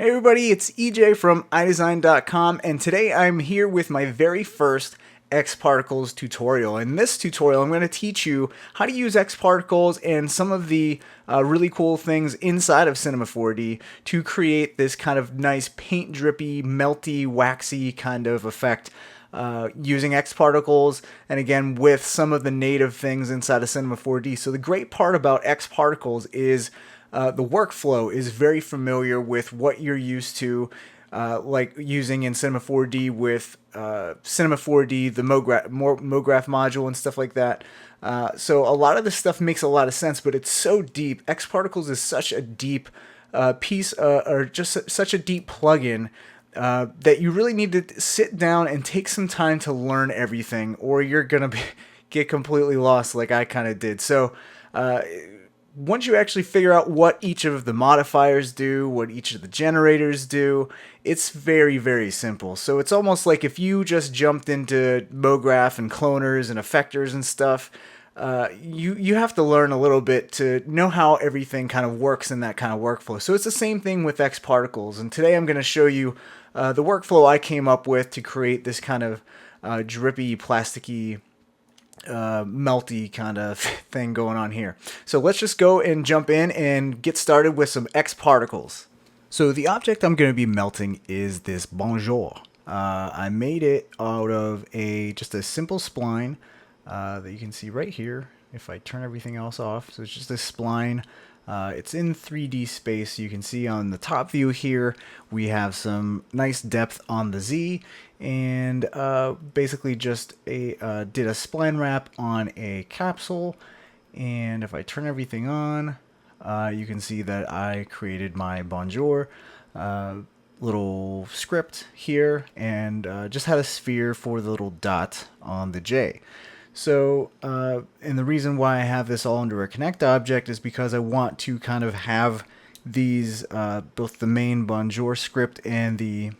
Hey everybody, it's EJ from eyedesyn.com, and today I'm here with my very first X-Particles tutorial. In this tutorial, I'm going to teach you how to use X-Particles and some of the really cool things inside of Cinema 4D to create this kind of nice paint drippy, melty, waxy kind of effect using X-Particles, and again with some of the native things inside of Cinema 4D. So the great part about X-Particles is the workflow is very familiar with what you're used to, like using in Cinema 4D with Cinema 4D, the MoGraph module and stuff like that. So a lot of this stuff makes a lot of sense, but it's so deep. X-Particles is such a deep piece, or just such a deep plugin that you really need to sit down and take some time to learn everything, or you're gonna get completely lost like I kind of did. So once you actually figure out what each of the modifiers do, what each of the generators do, it's very, very simple. So it's almost like if you just jumped into MoGraph and cloners and effectors and stuff, you have to learn a little bit to know how everything kind of works in that kind of workflow. So it's the same thing with X-Particles, and today I'm going to show you the workflow I came up with to create this kind of drippy, plasticky, melty kind of thing going on here. So let's just go and jump in and get started with some X-Particles. So the object I'm going to be melting is this bonjour. I made it out of just a simple spline that you can see right here if I turn everything else off. So it's just a spline. It's in 3D space. You can see on the top view here we have some nice depth on the Z, and basically just did a spline wrap on a capsule. And if I turn everything on, you can see that I created my bonjour little script here, and just had a sphere for the little dot on the J. So, and the reason why I have this all under a connect object is because I want to kind of have these, both the main bonjour script and the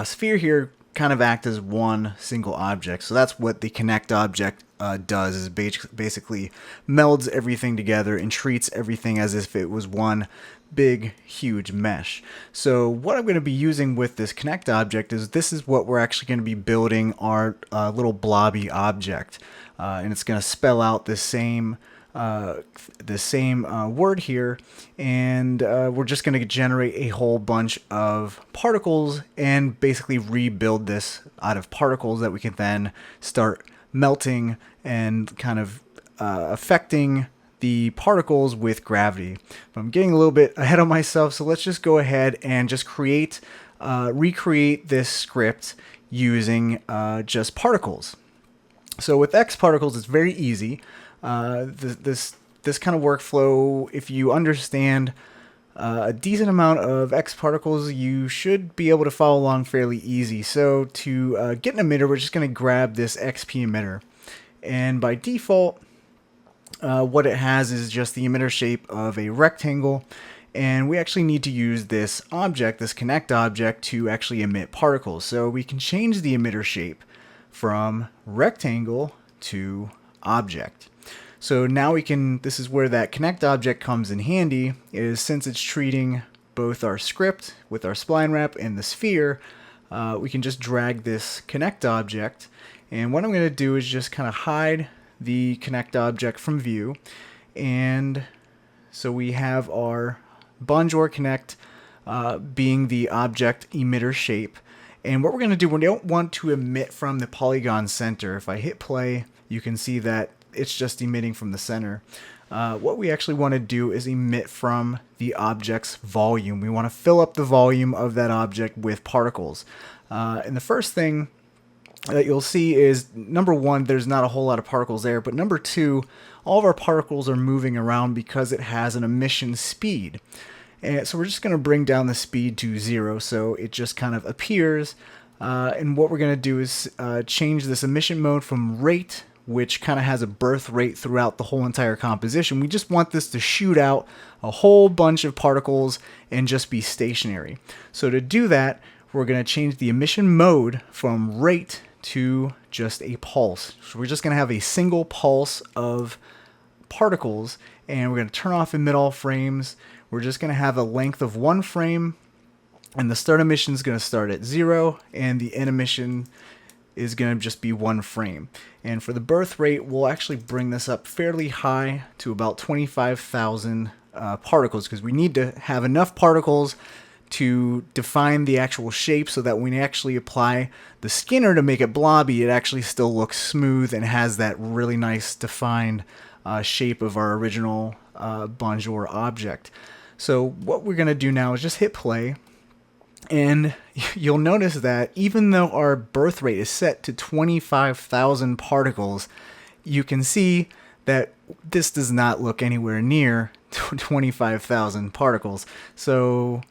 sphere here kind of act as one single object. So that's what the connect object does, is basically melds everything together and treats everything as if it was one big huge mesh. So what I'm going to be using with this connect object is this is what we're actually going to be building our little blobby object, and it's going to spell out the same word here, and we're just going to generate a whole bunch of particles and basically rebuild this out of particles that we can then start melting and kind of affecting the particles with gravity. But I'm getting a little bit ahead of myself, so let's just go ahead and just recreate this script using just particles. So with X-Particles, it's very easy. This kind of workflow, if you understand a decent amount of X-Particles, you should be able to follow along fairly easy. So to get an emitter, we're just going to grab this XP emitter, and by default what it has is just the emitter shape of a rectangle, and we actually need to use this object, this connect object, to actually emit particles. So we can change the emitter shape from rectangle to object. So now we can, this is where that connect object comes in handy, is since it's treating both our script with our spline wrap and the sphere, we can just drag this connect object, and what I'm going to do is just kind of hide the connect object from view, and so we have our bonjour connect being the object emitter shape. And what we're going to do, we don't want to emit from the polygon center. If I hit play, you can see that it's just emitting from the center. What we actually want to do is emit from the object's volume. We want to fill up the volume of that object with particles. And the first thing that you'll see is, number one, there's not a whole lot of particles there, but number two, all of our particles are moving around because it has an emission speed. And so we're just going to bring down the speed to 0, so it just kind of appears. And what we're going to do is change this emission mode from rate, which kind of has a birth rate throughout the whole entire composition. We just want this to shoot out a whole bunch of particles and just be stationary. So to do that, we're going to change the emission mode from rate to just a pulse. So we're just going to have a single pulse of particles, and we're going to turn off emit all frames. We're just going to have a length of 1 frame And the start emission is going to start at 0, and the end emission is going to just be 1 frame. And for the birth rate, we'll actually bring this up fairly high to about 25,000 particles, because we need to have enough particles to define the actual shape so that when we actually apply the skinner to make it blobby, it actually still looks smooth and has that really nice defined shape of our original bonjour object. So what we're going to do now is just hit play, and you'll notice that even though our birth rate is set to 25,000 particles, you can see that this does not look anywhere near 25,000 particles. So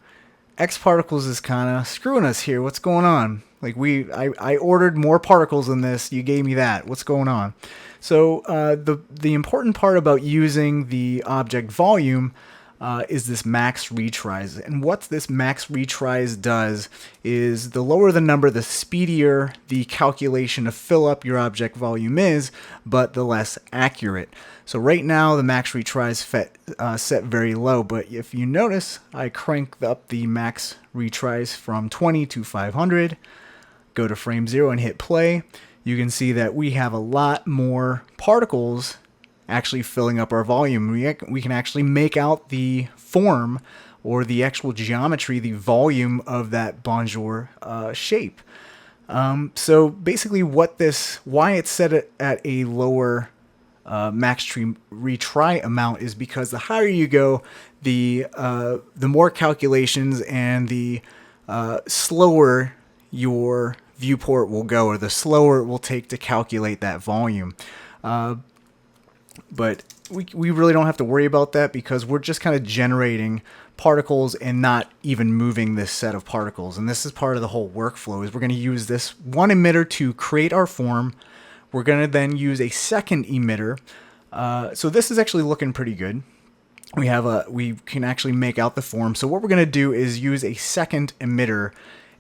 Xparticles is kind of screwing us here. What's going on? Like I ordered more particles than this. You gave me that. What's going on? So the important part about using the object volume is this max retries. And what this max retries does is the lower the number, the speedier the calculation to fill up your object volume is, but the less accurate. So right now the max retries set very low, but if you notice, I cranked up the max retries from 20 to 500, go to frame 0 and hit play. You can see that we have a lot more particles actually filling up our volume. We can actually make out the form or the actual geometry, the volume of that bonjour shape. So basically why it's set at a lower max retry amount is because the higher you go, the more calculations and the slower your viewport will go, or the slower it will take to calculate that volume. But we really don't have to worry about that because we're just kind of generating particles and not even moving this set of particles. And this is part of the whole workflow, is we're going to use this one emitter to create our form. We're going to then use a second emitter. So this is actually looking pretty good. We can actually make out the form. So what we're going to do is use a second emitter.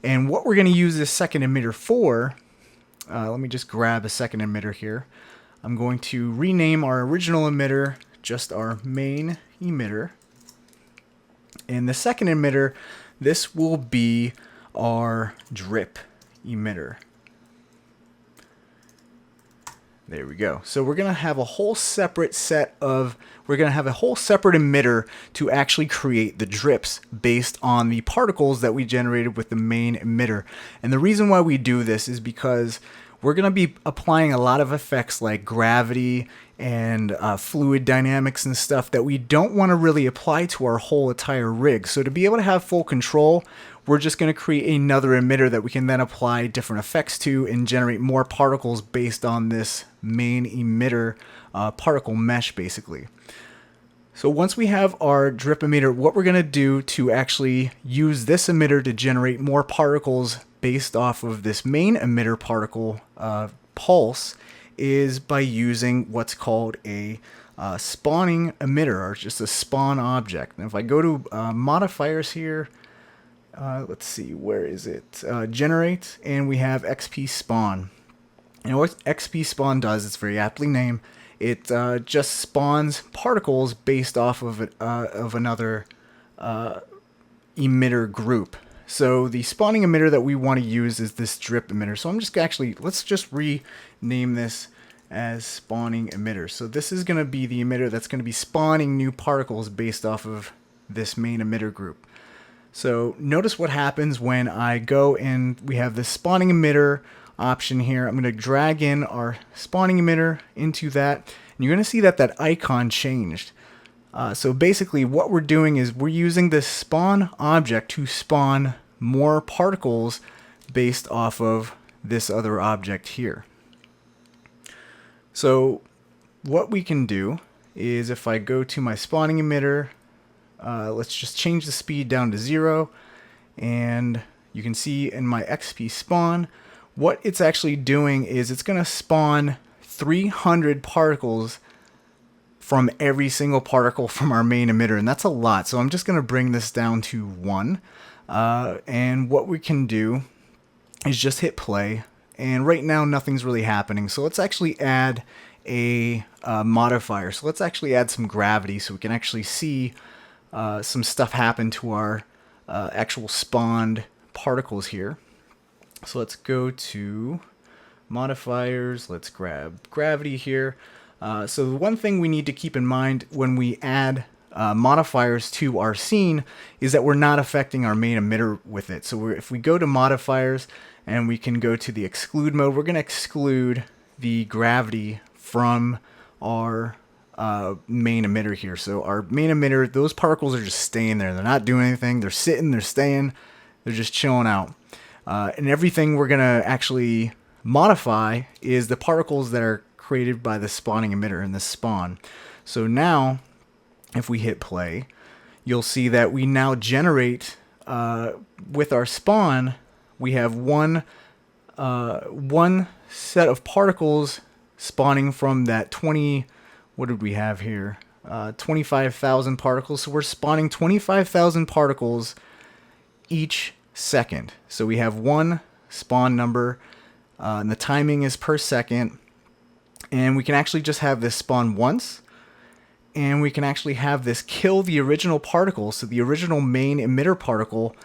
And what we're going to use this second emitter for, let me just grab a second emitter here. I'm going to rename our original emitter just our main emitter. And the second emitter, this will be our drip emitter. There we go. So we're going to have a whole separate emitter to actually create the drips based on the particles that we generated with the main emitter. And the reason why we do this is because we're going to be applying a lot of effects like gravity and fluid dynamics and stuff that we don't want to really apply to our whole entire rig. So to be able to have full control, we're just going to create another emitter that we can then apply different effects to and generate more particles based on this main emitter particle mesh, basically. So once we have our drip emitter, what we're going to do to actually use this emitter to generate more particles based off of this main emitter particle pulse is by using what's called a spawning emitter, or just a spawn object. And if I go to modifiers here, let's see, where is it? Generate, and we have XP spawn. And what XP spawn does, it's very aptly named, it just spawns particles based off of another emitter group. So the spawning emitter that we want to use is this drip emitter. So I'm just let's just rename this as spawning emitter. So this is going to be the emitter that's going to be spawning new particles based off of this main emitter group. So notice what happens when I go and we have this spawning emitter option here. I'm going to drag in our spawning emitter into that, and you're going to see that that icon changed. So basically what we're doing is we're using this spawn object to spawn more particles based off of this other object here. So what we can do is if I go to my spawning emitter, let's just change the speed down to 0, and you can see in my XP spawn, what it's actually doing is it's going to spawn 300 particles from every single particle from our main emitter, and that's a lot. So I'm just going to bring this down to 1, and what we can do is just hit play, and right now nothing's really happening. So let's actually add a modifier. So let's actually add some gravity so we can actually see some stuff happen to our actual spawned particles here. So let's go to modifiers. Let's grab gravity here. So the one thing we need to keep in mind when we add modifiers to our scene is that we're not affecting our main emitter with it. So if we go to modifiers and we can go to the exclude mode, we're going to exclude the gravity from our main emitter here. So our main emitter, those particles are just staying there. They're not doing anything. They're sitting, they're staying, they're just chilling out. And everything we're going to actually modify is the particles that are created by the spawning emitter in the spawn. So now, if we hit play, you'll see that we now generate, with our spawn, we have one set of particles spawning from that 20, what did we have here? 25,000 particles. So we're spawning 25,000 particles each second. So we have one spawn number, and the timing is per second. And we can actually just have this spawn once, and we can actually have this kill the original particle, so the original main emitter particle,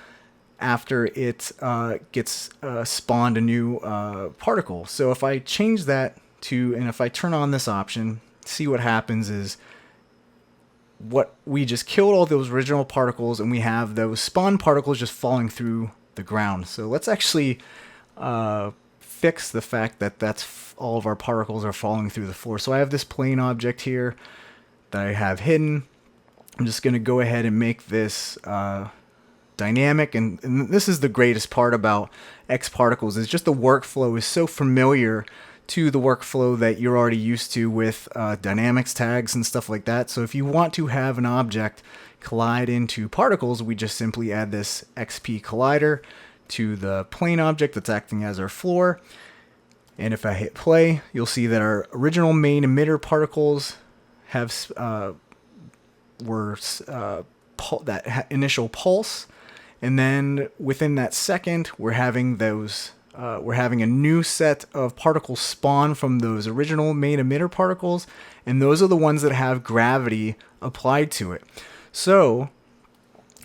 after it gets spawned a new particle. So if I change that to, and if I turn on this option, see what happens is what we just killed all those original particles, and we have those spawn particles just falling through the ground. So let's actually fix the fact that that's all of our particles are falling through the floor. So I have this plane object here that I have hidden. I'm just going to go ahead and make this dynamic, and this is the greatest part about Xparticles, is just the workflow is so familiar to the workflow that you're already used to with dynamics tags and stuff like that. So if you want to have an object collide into particles, we just simply add this XP collider to the plane object that's acting as our floor. And if I hit play, you'll see that our original main emitter particles have that initial pulse, and then within that second, we're having a new set of particles spawn from those original main emitter particles, and those are the ones that have gravity applied to it. So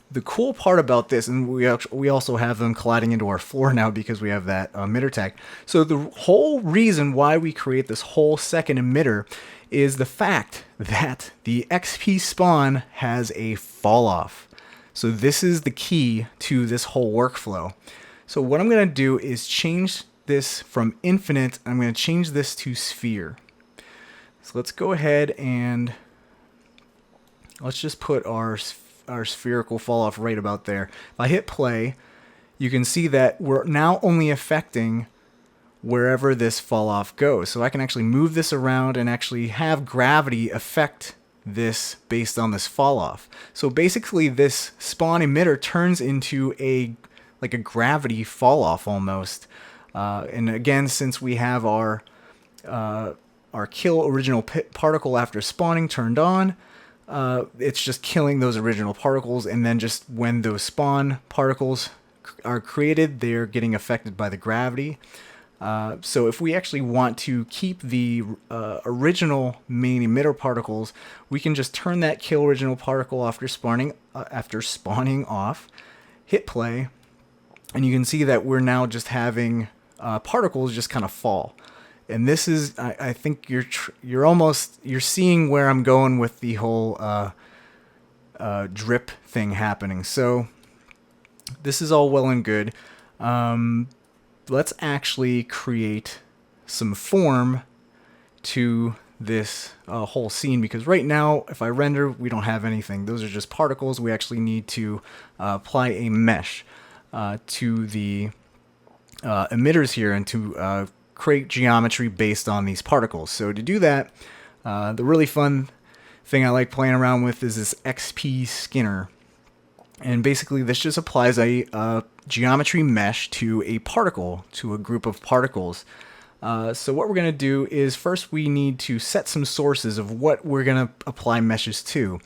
the cool part about this, and we also have them colliding into our floor now because we have that emitter tag. So the whole reason why we create this whole second emitter is the fact that the XP spawn has a fall off. So this is the key to this whole workflow. So what I'm going to do is change this from infinite. I'm going to change this to sphere. So let's go ahead and let's just put our spherical fall off right about there. If I hit play, you can see that we're now only affecting wherever this fall off goes. So I can actually move this around and actually have gravity affect this based on this fall off. So basically this spawn emitter turns into like a gravity fall off almost. And again, since we have our kill original particle after spawning turned on, it's just killing those original particles, and then just when those spawn particles are created, they're getting affected by the gravity. So if we actually want to keep the original main emitter particles, we can just turn that kill original particle after spawning off, hit play, and you can see that we're now just having particles just kind of fall. And this is, I think you're seeing where I'm going with the whole drip thing happening. So this is all well and good. Let's actually create some form to this whole scene, because right now, if I render, we don't have anything. Those are just particles. We actually need to apply a mesh to the emitters here, and to create geometry based on these particles. So to do that, the really fun thing I like playing around with is this XP Skinner. And basically this just applies a geometry mesh to a particle, to a group of particles. So what we're going to do is first we need to set some sources of what we're going to apply meshes to.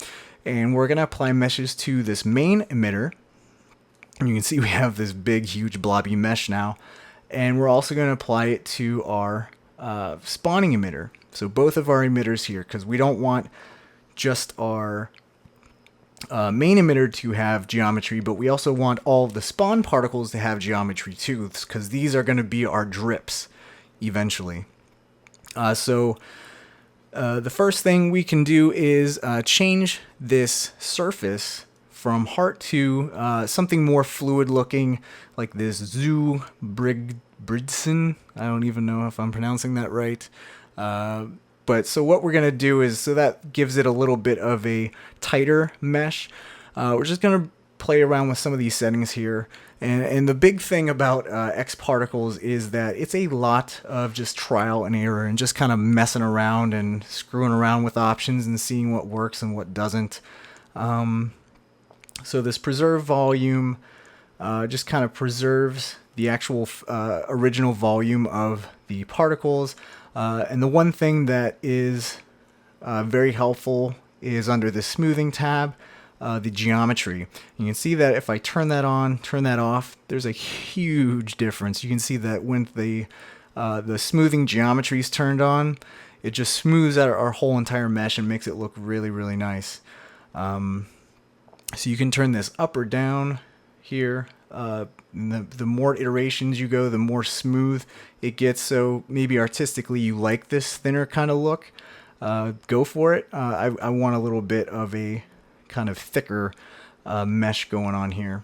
And we're going to apply meshes to this main emitter. And you can see we have this big, huge, blobby mesh now. And we're also going to apply it to our spawning emitter. So both of our emitters here, because we don't want just our main emitter to have geometry, but we also want all of the spawn particles to have geometry too, because these are going to be our drips eventually. So the first thing we can do is change this surface from heart to something more fluid looking, like this Zoo Bridson. I don't even know if I'm pronouncing that right. But so what we're going to do is, so that gives it a little bit of a tighter mesh. We're just going to play around with some of these settings here. And the big thing about X Particles is that it's a lot of just trial and error and just kind of messing around and screwing around with options and seeing what works and what doesn't. So this preserve volume just kind of preserves the actual original volume of the particles. And the one thing that is very helpful is under the smoothing tab, the geometry. You can see that if I turn that on, turn that off, there's a huge difference. You can see that when the smoothing geometry is turned on, it just smooths out our whole entire mesh and makes it look really, really nice. So you can turn this up or down here. The more iterations you go, the more smooth it gets. So maybe artistically you like this thinner kind of look, go for it. I want a little bit of a kind of thicker mesh going on here.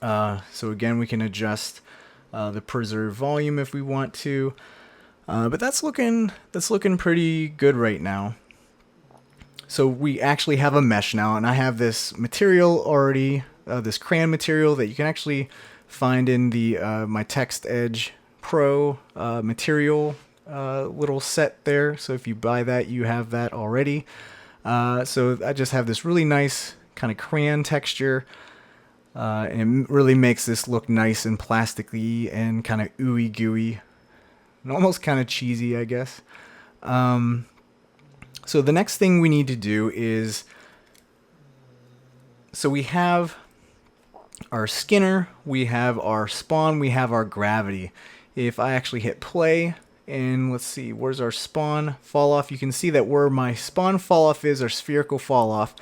So again, we can adjust the preserve volume if we want to, but that's looking pretty good right now. So we actually have a mesh now, and I have this material already, this crayon material that you can actually find in the my Text Edge Pro material little set there. So if you buy that, you have that already. So I just have this really nice kind of crayon texture, and it really makes this look nice and plasticky and kind of ooey gooey, and almost kind of cheesy, I guess. So the next thing we need to do is, so we have our Skinner, we have our spawn, we have our gravity. If I actually hit play, and let's see, where's our spawn fall off? You can see that where my spawn fall off is, our spherical fall off,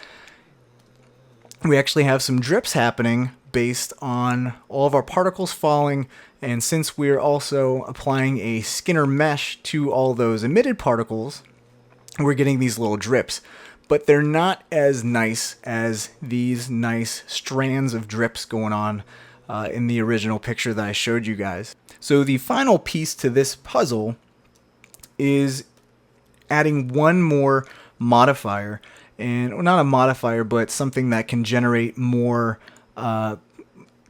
we actually have some drips happening based on all of our particles falling. And since we're also applying a Skinner mesh to all those emitted particles, we're getting these little drips, but they're not as nice as these nice strands of drips going on in the original picture that I showed you guys. So the final piece to this puzzle is adding one more modifier, and well, not a modifier, but something that can generate more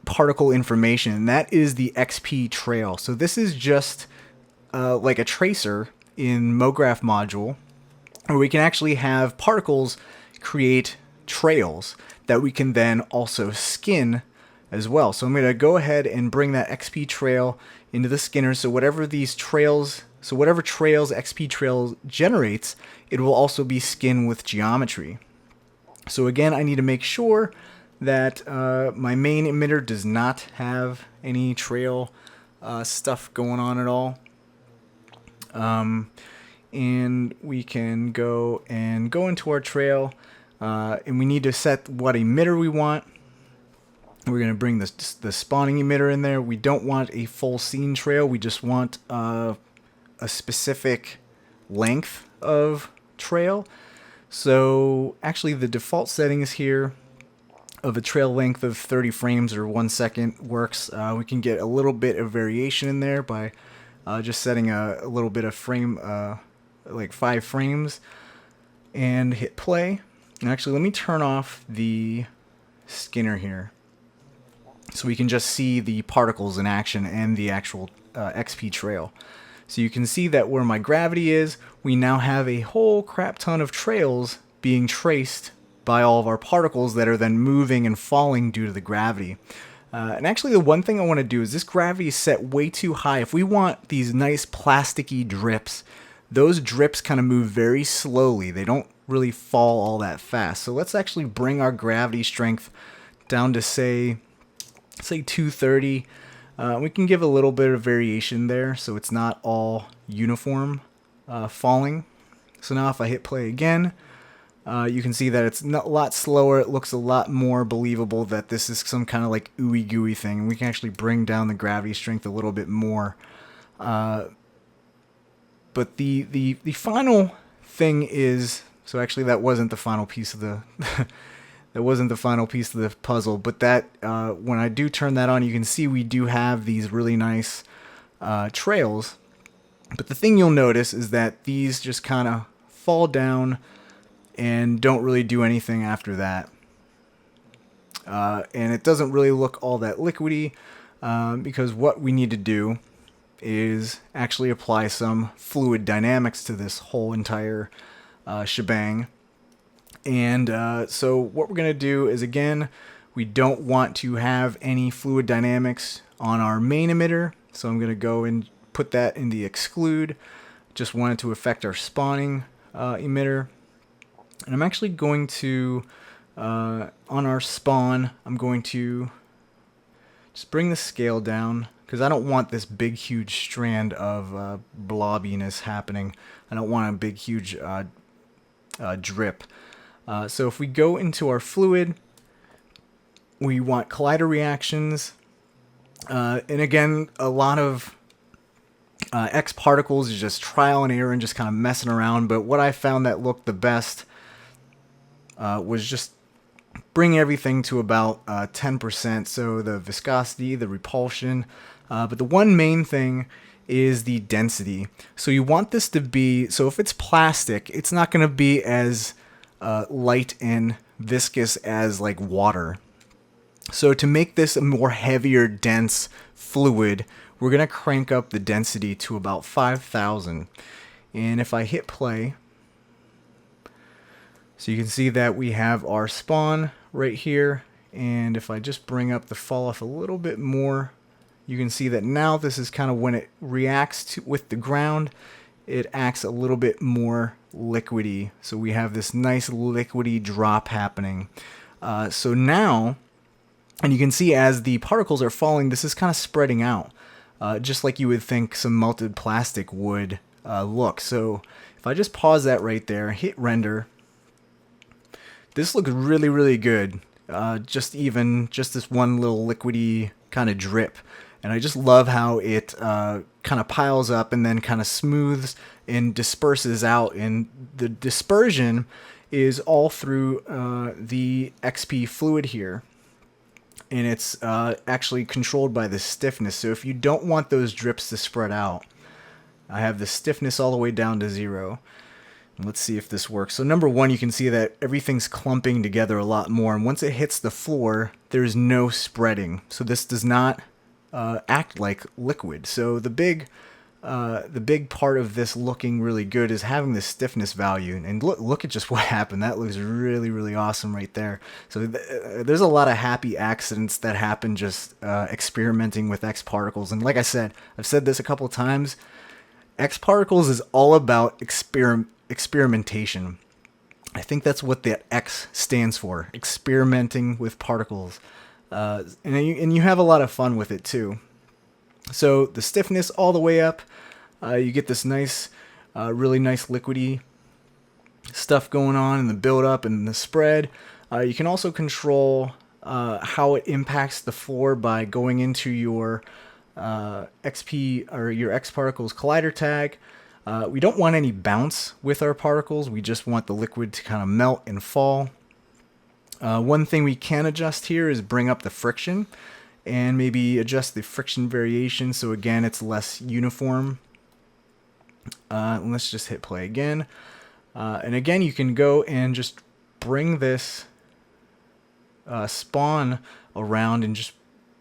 particle information, and that is the XP trail. So this is just like a tracer in MoGraph module, where we can actually have particles create trails that we can then also skin as well. So I'm going to go ahead and bring that XP trail into the Skinner. So whatever these trails, so whatever trails XP trail generates, it will also be skinned with geometry. So again, I need to make sure that my main emitter does not have any trail stuff going on at all. And we can go into our trail, and we need to set what emitter we want. We're going to bring the spawning emitter in there. We don't want a full scene trail. We just want a specific length of trail. So actually the default settings here of a trail length of 30 frames or 1 second works. We can get a little bit of variation in there by just setting a little bit of frame, like 5 frames, and hit play. And actually, let me turn off the Skinner here, so we can just see the particles in action and the actual XP trail. So you can see that where my gravity is, we now have a whole crap ton of trails being traced by all of our particles that are then moving and falling due to the gravity. And actually, the one thing I want to do is, this gravity is set way too high. If we want these nice plasticky drips, those drips kind of move very slowly. They don't really fall all that fast. So let's actually bring our gravity strength down to say 230. We can give a little bit of variation there so it's not all uniform falling. So now if I hit play again, You can see that it's a lot slower. It looks a lot more believable that this is some kind of like ooey gooey thing. We can actually bring down the gravity strength a little bit more. But the final thing is, so actually that wasn't the final piece of the that wasn't the final piece of the puzzle. But that when I do turn that on, you can see we do have these really nice trails. But the thing you'll notice is that these just kind of fall down and don't really do anything after that. And it doesn't really look all that liquidy because what we need to do is actually apply some fluid dynamics to this whole entire shebang. And so what we're going to do is, again, we don't want to have any fluid dynamics on our main emitter. So I'm going to go and put that in the exclude. Just wanted to affect our spawning emitter. And I'm actually going to, on our spawn, I'm going to just bring the scale down because I don't want this big, huge strand of blobbiness happening. I don't want a big, huge drip. So if we go into our fluid, we want collider reactions. And again, a lot of X particles is just trial and error and just kind of messing around. But what I found that looked the best was just bring everything to about 10%. So the viscosity, the repulsion, but the one main thing is the density. So you want this to be, so if it's plastic, it's not going to be as light and viscous as like water. So to make this a more heavier, dense fluid, we're going to crank up the density to about 5,000. And if I hit play, so you can see that we have our spawn right here, and if I just bring up the fall off a little bit more, you can see that now this is kind of when it reacts with the ground, it acts a little bit more liquidy. So we have this nice liquidy drop happening. So now, and you can see as the particles are falling, this is kind of spreading out, just like you would think some melted plastic would look. So if I just pause that right there, hit render, this looks really, really good. Just this one little liquidy kind of drip. And I just love how it kind of piles up and then kind of smooths and disperses out. And the dispersion is all through the XP fluid here. And it's actually controlled by the stiffness. So if you don't want those drips to spread out, I have the stiffness all the way down to 0. Let's see if this works. So number one, you can see that everything's clumping together a lot more. And once it hits the floor, there's no spreading. So this does not act like liquid. So the big part of this looking really good is having the stiffness value. And look at just what happened. That looks really, really awesome right there. So there's a lot of happy accidents that happen just experimenting with X particles. And like I said, I've said this a couple of times, X particles is all about experimentation. I think that's what the X stands for, experimenting with particles. And you have a lot of fun with it too. So the stiffness all the way up, you get this nice, really nice liquidy stuff going on in the build up and the spread. You can also control how it impacts the floor by going into your XP or your X particles collider tag. We don't want any bounce with our particles. We just want the liquid to kind of melt and fall. One thing we can adjust here is bring up the friction and maybe adjust the friction variation so again it's less uniform. Let's just hit play again. And again you can go and just bring this spawn around and just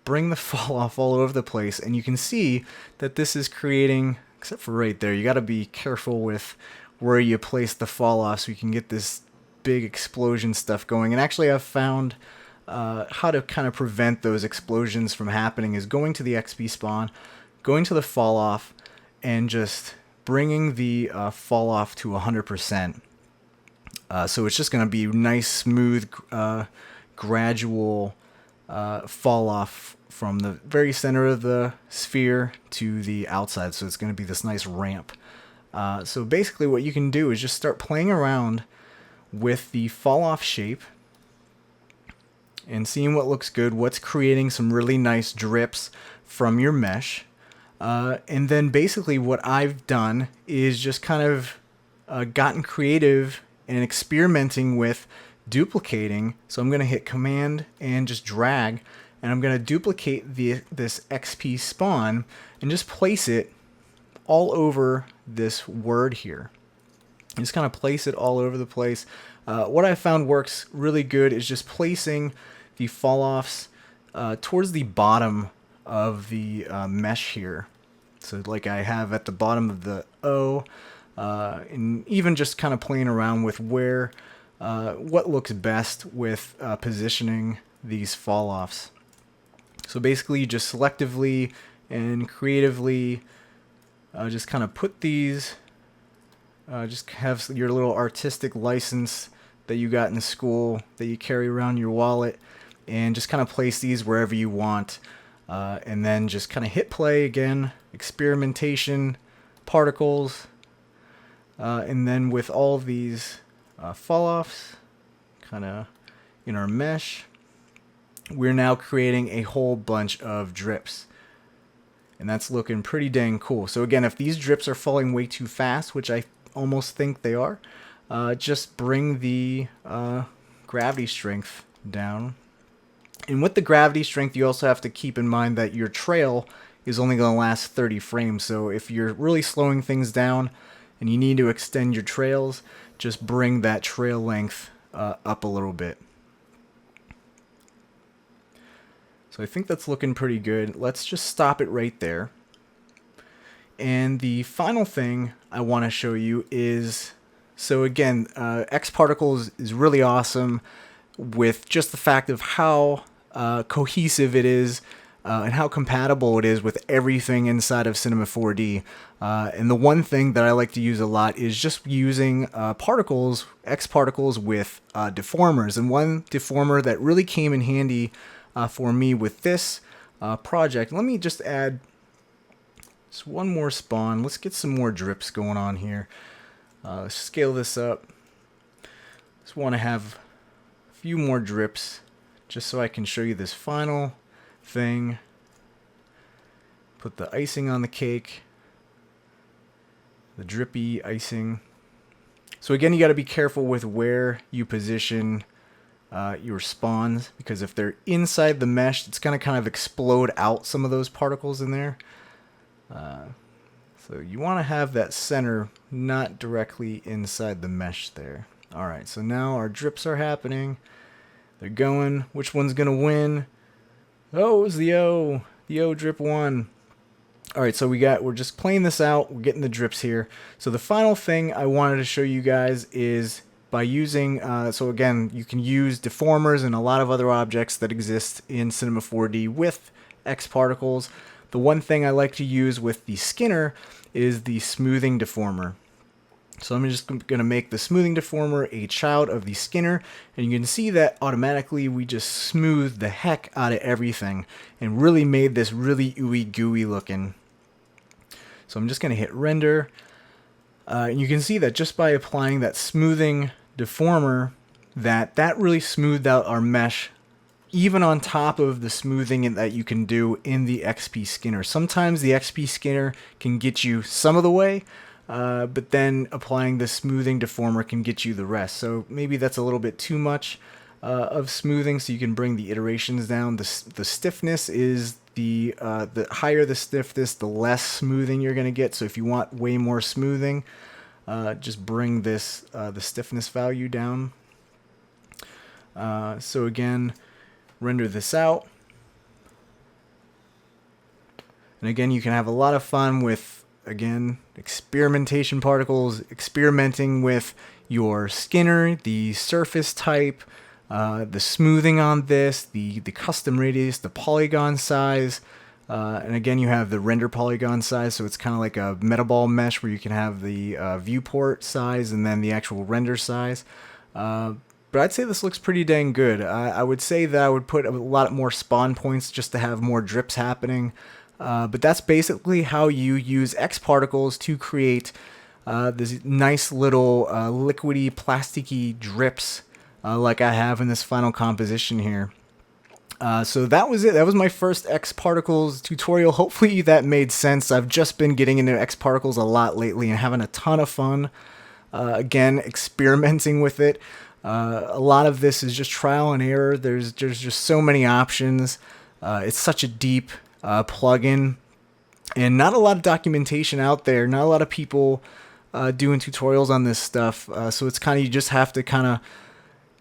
bring the fall off all over the place, and you can see that this is creating, except for right there, you got to be careful with where you place the fall off so you can get this big explosion stuff going. And actually I've found how to kind of prevent those explosions from happening is going to the XP spawn, going to the fall off, and just bringing the fall off to 100%. So it's just going to be nice, smooth, gradual fall off from the very center of the sphere to the outside. So it's going to be this nice ramp. So basically what you can do is just start playing around with the fall off shape and seeing what looks good, what's creating some really nice drips from your mesh. And then basically what I've done is just kind of gotten creative and experimenting with duplicating. So I'm going to hit Command and just drag, and I'm going to duplicate this XP spawn and just place it all over this word here. Just kind of place it all over the place. What I found works really good is just placing the fall offs towards the bottom of the mesh here. So like I have at the bottom of the O, and even just kind of playing around with where what looks best with positioning these fall offs. So basically you just selectively and creatively just kind of put these, just have your little artistic license that you got in school that you carry around your wallet, and just kind of place these wherever you want, and then just kind of hit play again, experimentation, particles, and then with all of these fall offs kind of in our mesh, we're now creating a whole bunch of drips. And that's looking pretty dang cool. So again, if these drips are falling way too fast, which I almost think they are, just bring the gravity strength down. And with the gravity strength, you also have to keep in mind that your trail is only going to last 30 frames. So if you're really slowing things down and you need to extend your trails, just bring that trail length up a little bit. So I think that's looking pretty good. Let's just stop it right there. And the final thing I want to show you is, so again, Xparticles is really awesome with just the fact of how cohesive it is and how compatible it is with everything inside of Cinema 4D. And the one thing that I like to use a lot is just using particles, Xparticles with deformers. And one deformer that really came in handy for me with this project. Let me just add just one more spawn. Let's get some more drips going on here. Let's scale this up. Just want to have a few more drips just so I can show you this final thing. Put the icing on the cake, the drippy icing. So again, you got to be careful with where you position your spawns, because if they're inside the mesh, it's going to kind of explode out some of those particles in there. So you want to have that center not directly inside the mesh there. Alright, so now our drips are happening. They're going. Which one's going to win? Oh, it was the O. The O drip won. Alright, so we're just playing this out. We're getting the drips here. So the final thing I wanted to show you guys is by using, so again, you can use deformers and a lot of other objects that exist in Cinema 4D with Xparticles. The one thing I like to use with the Skinner is the smoothing deformer. So I'm just going to make the smoothing deformer a child of the Skinner, and you can see that automatically we just smoothed the heck out of everything and really made this really ooey gooey looking. So I'm just going to hit render, and you can see that just by applying that smoothing deformer, that really smoothed out our mesh, even on top of the smoothing that you can do in the XP Skinner. Sometimes the XP Skinner can get you some of the way, but then applying the smoothing deformer can get you the rest. So maybe that's a little bit too much of smoothing, so you can bring the iterations down. The stiffness is the higher the stiffness, the less smoothing you're going to get. So if you want way more smoothing, just bring this the stiffness value down. So again, render this out, and again you can have a lot of fun with, again, experimentation particles, experimenting with your Skinner, the surface type, the smoothing on this, the custom radius, the polygon size, and again you have the render polygon size, so it's kind of like a metaball mesh where you can have the viewport size and then the actual render size. But I'd say this looks pretty dang good. I would say that I would put a lot more spawn points just to have more drips happening. But that's basically how you use Xparticles to create this nice little liquidy, plasticky drips like I have in this final composition here. So that was it. That was my first X Particles tutorial. Hopefully that made sense. I've just been getting into X Particles a lot lately and having a ton of fun. Again, experimenting with it. A lot of this is just trial and error. There's just so many options. It's such a deep plugin, and not a lot of documentation out there. Not a lot of people doing tutorials on this stuff. So it's kind of, you just have to kind of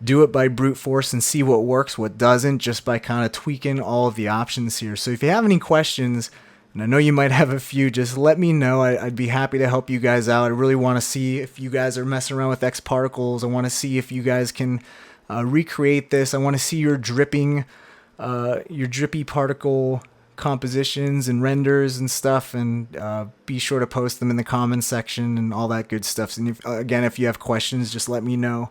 do it by brute force and see what works, what doesn't, just by kind of tweaking all of the options here. So if you have any questions, and I know you might have a few, just let me know. I'd be happy to help you guys out. I really want to see if you guys are messing around with X Particles. I want to see if you guys can recreate this. I want to see your drippy particle compositions and renders and stuff, and be sure to post them in the comments section and all that good stuff. And again, if you have questions, just let me know.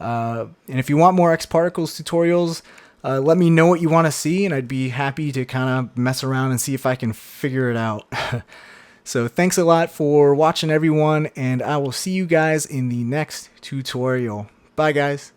And if you want more X Particles tutorials, let me know what you want to see, and I'd be happy to kind of mess around and see if I can figure it out. So thanks a lot for watching, everyone, and I will see you guys in the next tutorial. Bye, guys.